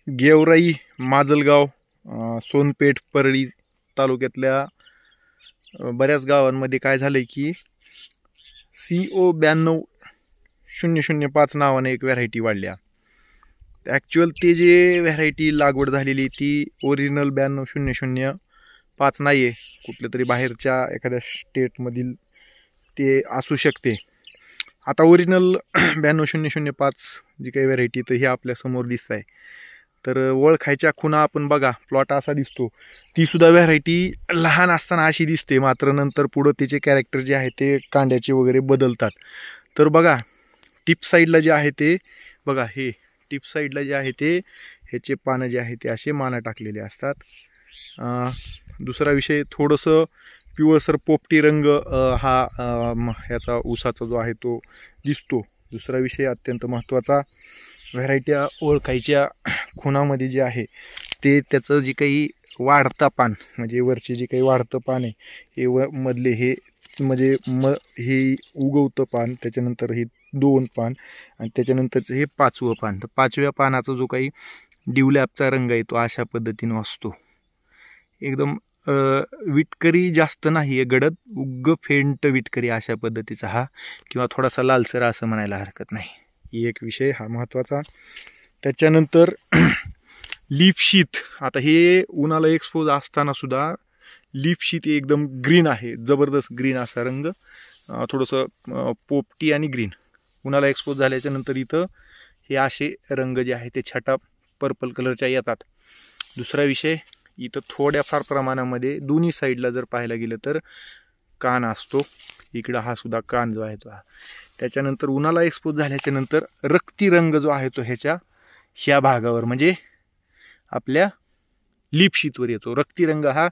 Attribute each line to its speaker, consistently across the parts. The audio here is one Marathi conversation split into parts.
Speaker 1: गेवराई, माजलगाव, सोनपेठ, परळी तालुक्यातल्या बऱ्याच गावांमध्ये काय झालंय की CO 92-005 नावाने एक व्हरायटी वाढल्या. ॲक्च्युअल ते जे व्हरायटी लागवड झालेली ती ओरिजिनल 92-005 नाही आहे, कुठल्या तरी बाहेरच्या एखाद्या स्टेटमधील ते असू शकते. आता ओरिजिनल 92-005 जी काही व्हरायटी तर ही आपल्यासमोर दिसत आहे. तर ओळखायच्या खुणा आपण बघा, प्लॉट असा दिसतो. ती सुद्धा व्हरायटी लहान असताना अशी दिसते, मात्र नंतर पुढं तिचे कॅरेक्टर जे आहे ते कांड्याचे वगैरे बदलतात. तर बघा टिप साईडला जे आहे ते बघा, हे टिप साईडला जे आहे ते ह्याचे पानं जे आहे ते असे माना टाकलेले असतात. दुसरा विषय, थोडंसं पिवळसर पोपटी रंग हा ह्याचा ऊसाचा जो आहे तो दिसतो. दुसरा विषय अत्यंत महत्त्वाचा, व्हरायट्या ओळखायच्या खुणामध्ये जे आहे ते त्याचं जे काही वाढता पान, म्हणजे वरचे जे काही वाढतं पान आहे हे मधले हे म्हणजे हे उगवतं पान, त्याच्यानंतर हे 2 पान आणि त्याच्यानंतरचं हे 5वं पान. तर 5व्या पानाचा जो काही डिवलॅपचा रंग आहे तो अशा पद्धतीने असतो. एकदम विटकरी जास्त नाही आहे, गडद उग्ग फेंट विटकरी अशा पद्धतीचा हा, किंवा थोडासा लालसर असं म्हणायला हरकत नाही. ही एक विषय हा महत्त्वाचा. त्याच्यानंतर लीफ शीत, आता हे उन्हाला एक्सपोज असताना सुद्धा लीफ शीत एकदम ग्रीन आहे, जबरदस्त ग्रीन असा रंग, थोडंसं पोपटी आणि ग्रीन. उन्हाला एक्सपोज झाल्याच्या नंतर इथं हे असे रंग जे आहे ते छटा पर्पल कलरच्या येतात. दुसरा विषय, इथं थोड्याफार प्रमाणामध्ये दोन्ही साईडला जर पाहायला गेलं तर कान असतो. इकडं हा सुद्धा कान जो आहे तो हा. त्याच्यानंतर उन्हाला एक्सपोज झाल्याच्या नंतर रक्ती रंग जो आहे तो ह्या भागावर म्हणजे आपल्या लीफ शीतवर येतो. रक्ती रंग हा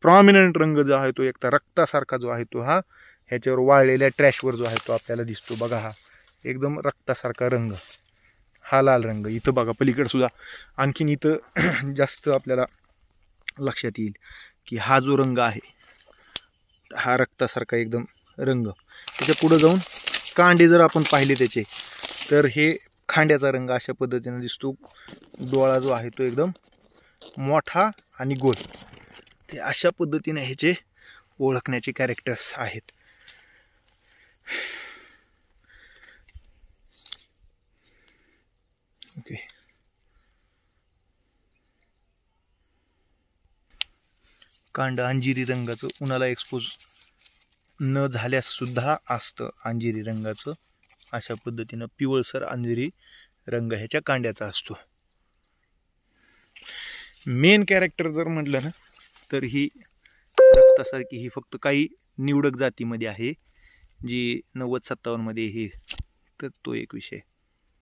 Speaker 1: प्रॉमिनंट रंग जो आहे तो एकदा रक्तासारखा जो आहे तो हा ह्याच्यावर वाळलेल्या ट्रॅशवर जो आहे तो आपल्याला दिसतो. बघा हा एकदम रक्तासारखा रंग, हा लाल रंग. इथं बघा पलीकडे सुद्धा आणखीन इथं जास्त आपल्याला लक्षात येईल की हा जो रंग आहे हा रक्तासारखा एकदम रंग. त्याच्या पुढे जाऊन कांडे जर आपण पाहिले त्याचे तर हे खांड्याचा रंग अशा पद्धतीने दिसतो. डोळा जो आहे तो एकदम मोठा आणि गोल. ते अशा पद्धतीने ह्याचे ओळखण्याचे कॅरेक्टर्स आहेत. ओके, कांड अंजिरी रंगाचं उन्हाला एक्सपोज न झाल्यास सुद्धा असतं अंजिरी रंगाचं. अशा पद्धतीनं पिवळसर अंजिरी रंग ह्याच्या कांड्याचा असतो. मेन कॅरेक्टर जर म्हटलं ना तर ही रक्तासारखी ही फक्त काही निवडक जातीमध्ये आहे, जी 90-57 मध्ये हे, तर तो एक विषय.